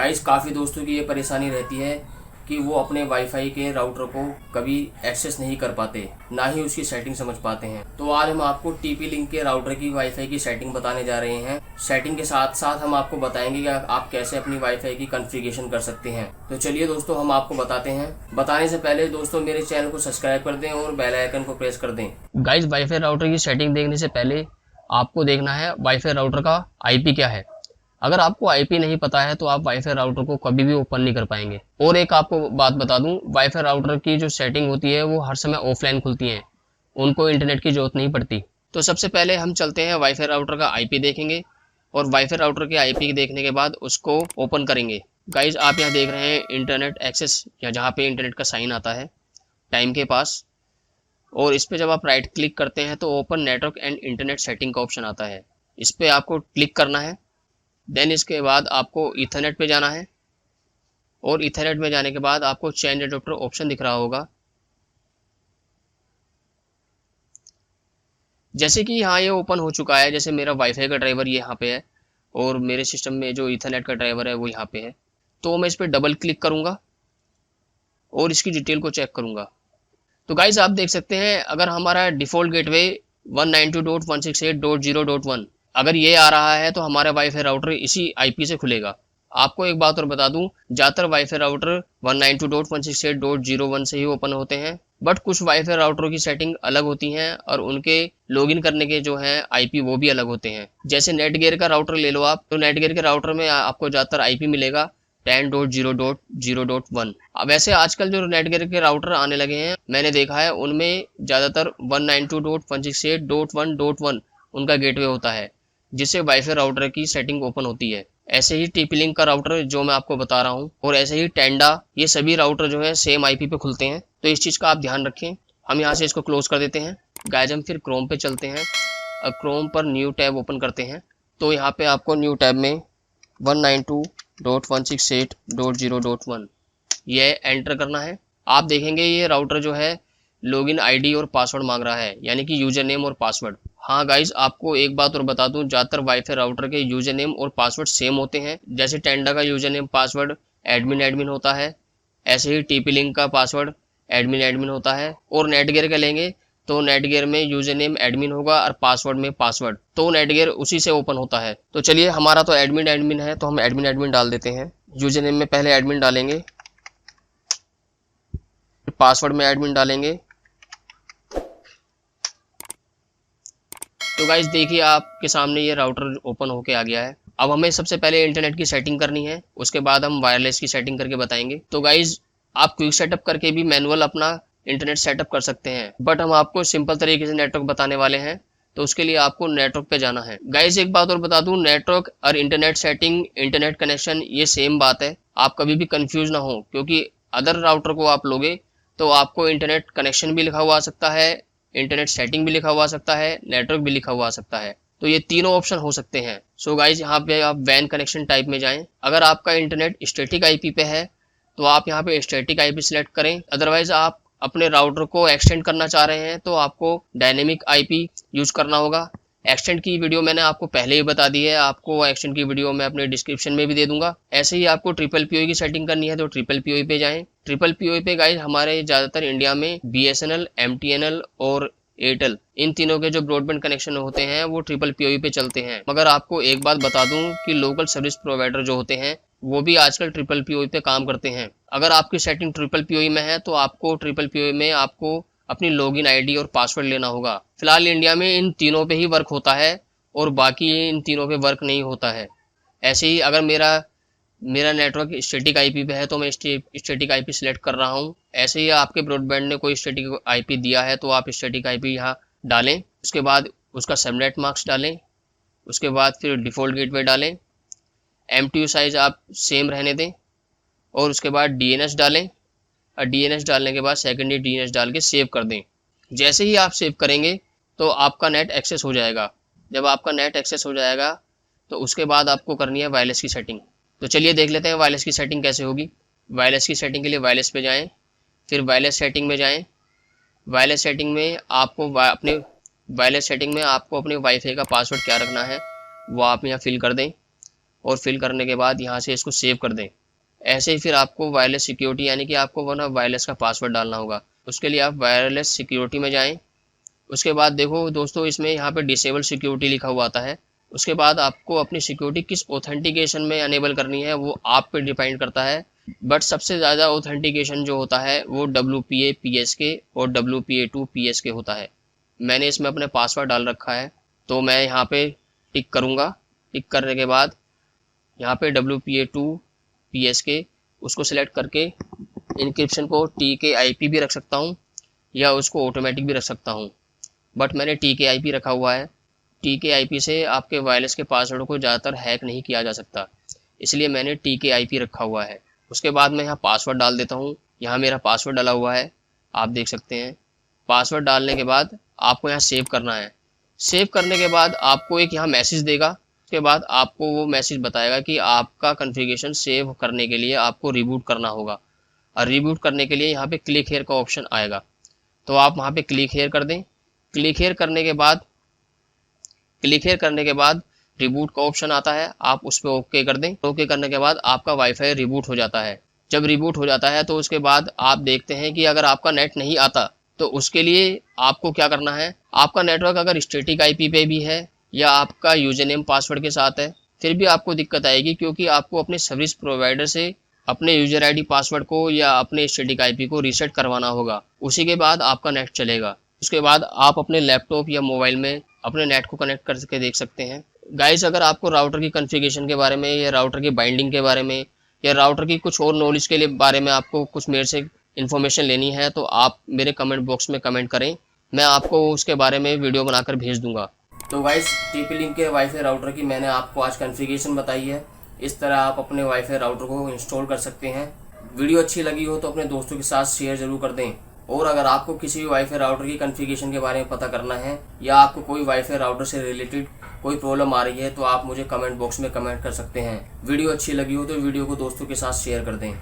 Guys काफ़ी दोस्तों की ये परेशानी रहती है कि वो अपने वाईफाई के राउटर को कभी एक्सेस नहीं कर पाते, ना ही उसकी सेटिंग समझ पाते हैं। तो आज हम आपको टीपी लिंक के राउटर की वाईफाई की सेटिंग बताने जा रहे हैं। सेटिंग के साथ साथ हम आपको बताएंगे कि आप कैसे अपनी वाईफाई की कॉन्फ़िगरेशन कर सकते हैं। तो चलिए दोस्तों, हम आपको बताते हैं। बताने से पहले दोस्तों मेरे चैनल को सब्सक्राइब कर दें और बेल आइकन को प्रेस कर दें। गाइस वाईफाई राउटर की सेटिंग देखने से पहले आपको देखना है वाईफाई राउटर का आईपी क्या है। अगर आपको आईपी नहीं पता है तो आप वाईफाई राउटर को कभी भी ओपन नहीं कर पाएंगे। और एक आपको बात बता दूं, वाईफाई राउटर की जो सेटिंग होती है वो हर समय ऑफलाइन खुलती है, उनको इंटरनेट की जरूरत नहीं पड़ती। तो सबसे पहले हम चलते हैं वाईफाई राउटर का आईपी देखेंगे और वाईफाई राउटर के आईपी देखने के बाद उसको ओपन करेंगे। गाइज आप यहाँ देख रहे हैं इंटरनेट एक्सेस, या जहाँ पे इंटरनेट का साइन आता है टाइम के पास, और इस पर जब आप राइट क्लिक करते हैं तो open network and internet setting का ऑप्शन आता है। इस पर आपको क्लिक करना है। देन इसके बाद आपको ईथरनेट पे जाना है और ईथरनेट में जाने के बाद आपको चेंज एडाप्टर ऑप्शन दिख रहा होगा। जैसे कि यहाँ ये ओपन हो चुका है, जैसे मेरा वाईफाई का ड्राइवर ये यहाँ पे है और मेरे सिस्टम में जो ईथरनेट का ड्राइवर है वो यहाँ पे है। तो मैं इस पर डबल क्लिक करूँगा और इसकी डिटेल को चेक करूँगा। तो गाइज आप देख सकते हैं, अगर हमारा डिफ़ॉल्ट गेटवे 192.168.0.1 अगर ये आ रहा है तो हमारा वाईफाई राउटर इसी आईपी से खुलेगा। आपको एक बात और बता दूं, ज़्यादातर वाईफाई राउटर 192.168.0.1 से ही ओपन होते हैं, बट कुछ वाईफाई राउटरों की सेटिंग अलग होती हैं और उनके लॉगिन करने के जो हैं आईपी वो भी अलग होते हैं। जैसे नेटगियर का राउटर ले लो आप, तो नेटगियर के राउटर में आपको ज़्यादातर आईपी मिलेगा 10.0.0.1। अब वैसे आजकल जो नेटगियर के राउटर आने लगे हैं, मैंने देखा है उनमें ज़्यादातर 192.168.1.1 उनका गेटवे होता है, जिससे वाईफाई राउटर की सेटिंग ओपन होती है। ऐसे ही टीपी लिंक का राउटर जो मैं आपको बता रहा हूँ, और ऐसे ही टेंडा, ये सभी राउटर जो है सेम आईपी पे खुलते हैं। तो इस चीज़ का आप ध्यान रखें। हम यहाँ से इसको क्लोज कर देते हैं। गाइस हम फिर क्रोम पे चलते हैं। अब क्रोम पर न्यू टैब ओपन करते हैं। तो यहाँ पे आपको न्यू टैब में 192.168.0.1 ये एंटर करना है। आप देखेंगे ये राउटर जो है लॉगिन आईडी और पासवर्ड मांग रहा है, यानी कि यूजर नेम और पासवर्ड। हाँ गाइज आपको एक बात और बता दूं, ज़्यादातर वाईफाई राउटर के यूजर नेम और पासवर्ड सेम होते हैं। जैसे टेंडा का यूजर नेम पासवर्ड एडमिन होता है, ऐसे ही टीपी लिंक का पासवर्ड एडमिन होता है। और नेटगियर का लेंगे तो नेटगियर में यूजर नेम एडमिन होगा और पासवर्ड में पासवर्ड, तो नेटगियर उसी से ओपन होता है। तो चलिए, हमारा तो एडमिन है तो हम एडमिन डाल देते हैं। यूजर नेम में पहले एडमिन डालेंगे, पासवर्ड में एडमिन डालेंगे। तो गाइज देखिए आपके सामने ये राउटर ओपन होके आ गया है। अब हमें सबसे पहले इंटरनेट की सेटिंग करनी है, उसके बाद हम वायरलेस की सेटिंग करके बताएंगे। तो गाइज आप क्विक सेटअप करके भी मैनुअल अपना इंटरनेट सेटअप कर सकते हैं, बट हम आपको सिंपल तरीके से नेटवर्क बताने वाले हैं, तो उसके लिए आपको नेटवर्क पे जाना है। गाइज एक बात और बता दूं, नेटवर्क और इंटरनेट सेटिंग, इंटरनेट कनेक्शन ये सेम बात है। आप कभी भी कंफ्यूज ना हो, क्योंकि अदर राउटर को आप लोगे तो आपको इंटरनेट कनेक्शन भी लिखा हुआ आ सकता है, इंटरनेट सेटिंग भी लिखा हुआ आ सकता है, नेटवर्क भी लिखा हुआ आ सकता है। तो ये तीनों ऑप्शन हो सकते हैं। सो गाइज यहाँ पे आप वैन कनेक्शन टाइप में जाएं। अगर आपका इंटरनेट स्टैटिक आईपी पे है तो आप यहाँ पे स्टैटिक आईपी सिलेक्ट करें। अदरवाइज आप अपने राउटर को एक्सटेंड करना चाह रहे हैं तो आपको डायनेमिक आईपी यूज करना होगा। एक्सटेंड की वीडियो मैंने आपको पहले ही बता दी है, आपको एक्सटेंड की वीडियो मैं अपने डिस्क्रिप्शन में भी दे दूंगा। ऐसे ही आपको ट्रिपल पीओई की सेटिंग करनी है तो ट्रिपल पीओई पे जाएं। ट्रिपल पीओई पे गाइज हमारे ज़्यादातर इंडिया में बीएसएनएल, एमटीएनएल और एयरटेल, इन तीनों के जो ब्रॉडबैंड कनेक्शन होते हैं वो ट्रिपल पीओई पे चलते हैं। मगर आपको एक बात बता दूं कि लोकल सर्विस प्रोवाइडर जो होते हैं वो भी आजकल ट्रिपल पीओई पे काम करते हैं। अगर आपकी सेटिंग ट्रिपल पीओई में है तो आपको ट्रिपल पीओई में आपको अपनी लॉगिन आईडी और पासवर्ड लेना होगा। फिलहाल इंडिया में इन तीनों पे ही वर्क होता है और बाकी इन तीनों पे वर्क नहीं होता है। ऐसे ही अगर मेरा नेटवर्क स्टैटिक आईपी पे है तो मैं स्टैटिक आईपी सिलेक्ट कर रहा हूँ। ऐसे ही आपके ब्रॉडबैंड ने कोई स्टैटिक आईपी दिया है तो आप स्टैटिक आईपी यहाँ डालें। उसके बाद उसका सबनेट मास्क डालें, उसके बाद फिर डिफ़ॉल्ट गेटवे डालें, एमटीयू साइज आप सेम रहने दें और उसके बाद डीएनएस डालें। और डीएनएस डालने के बाद सेकेंडरी डीएनएस डाल के सेव कर दें। जैसे ही आप सेव करेंगे तो आपका नेट एक्सेस हो जाएगा। जब आपका नेट एक्सेस हो जाएगा तो उसके बाद आपको करनी है वायरलेस की सेटिंग। तो चलिए देख लेते हैं वायरलेस की सेटिंग कैसे होगी। वायरलेस की सेटिंग के लिए वायरलेस पे जाएं, फिर वायरलेस सेटिंग में जाएं। वायरलेस सेटिंग में आपको अपने वाईफाई का पासवर्ड क्या रखना है वो आप यहाँ फिल कर दें। और फिल करने के बाद यहाँ से इसको सेव कर दें। ऐसे ही फिर आपको वायरलेस सिक्योरिटी यानी कि आपको वो ना वायरलेस का पासवर्ड डालना होगा। उसके लिए आप वायरलेस सिक्योरिटी में जाएं। उसके बाद देखो दोस्तों, इसमें यहाँ पे डिसेबल सिक्योरिटी लिखा हुआ आता है। उसके बाद आपको अपनी सिक्योरिटी किस ऑथेंटिकेशन में अनेबल करनी है वो आप पे डिपेंड करता है। बट सबसे ज़्यादा ऑथेंटिकेशन जो होता है वो WPA PSK और WPA2 PSK होता है। मैंने इसमें अपने पासवर्ड डाल रखा है, तो मैं यहाँ पे टिक करूँगा। टिक करने के बाद यहाँ पे WPA2 PSK उसको सिलेक्ट करके इनक्रिप्शन को TKIP भी रख सकता हूँ या उसको ऑटोमेटिक भी रख सकता हूँ, बट मैंने TKIP रखा हुआ है। TKIP से आपके वायरलेस के पासवर्ड को ज़्यादातर हैक नहीं किया जा सकता, इसलिए मैंने TKIP रखा हुआ है। उसके बाद मैं यहाँ पासवर्ड डाल देता हूँ। यहाँ मेरा पासवर्ड डाला हुआ है, आप देख सकते हैं। पासवर्ड डालने के बाद आपको यहाँ सेव करना है। सेव करने के बाद आपको एक यहाँ मैसेज देगा। उसके बाद आपको वो मैसेज बताएगा कि आपका कॉन्फ़िगरेशन सेव करने के लिए आपको रिबूट करना होगा, और रिबूट करने के लिए यहाँ पे क्लिक हेयर का ऑप्शन आएगा, तो आप वहाँ पे क्लिक हेयर कर दें। क्लिक हेयर करने के बाद रिबूट का ऑप्शन आता है, आप उस पर ओके कर दें। ओके करने के बाद आपका वाईफाई रिबूट हो जाता है। जब रिबूट हो जाता है तो उसके बाद आप देखते हैं कि अगर आपका नेट नहीं आता तो उसके लिए आपको क्या करना है। आपका नेटवर्क अगर स्टैटिक IP पे भी है या आपका यूजर नेम पासवर्ड के साथ है, फिर भी आपको दिक्कत आएगी, क्योंकि आपको अपने सर्विस प्रोवाइडर से अपने यूजर ID पासवर्ड को या अपने स्टैटिक IP को रीसेट करवाना होगा। उसी के बाद आपका नेट चलेगा। उसके बाद आप अपने लैपटॉप या मोबाइल में अपने नेट को कनेक्ट करके देख सकते हैं। गाइस, अगर आपको राउटर की कॉन्फ़िगरेशन के बारे में या राउटर की बाइंडिंग के बारे में या राउटर की कुछ और नॉलेज के लिए बारे में आपको कुछ मेरे से इन्फॉर्मेशन लेनी है तो आप मेरे कमेंट बॉक्स में कमेंट करें, मैं आपको उसके बारे में वीडियो बनाकर भेज दूंगा। तो गाइस, TP-Link के वाईफाई राउटर की मैंने आपको आज कॉन्फ़िगरेशन बताई है। इस तरह आप अपने वाईफाई राउटर को इंस्टॉल कर सकते हैं। वीडियो अच्छी लगी हो तो अपने दोस्तों के साथ शेयर जरूर कर दें। और अगर आपको किसी भी वाईफाई राउटर की कॉन्फ़िगरेशन के बारे में पता करना है या आपको कोई वाईफाई राउटर से रिलेटेड कोई प्रॉब्लम आ रही है तो आप मुझे कमेंट बॉक्स में कमेंट कर सकते हैं। वीडियो अच्छी लगी हो तो वीडियो को दोस्तों के साथ शेयर कर दें।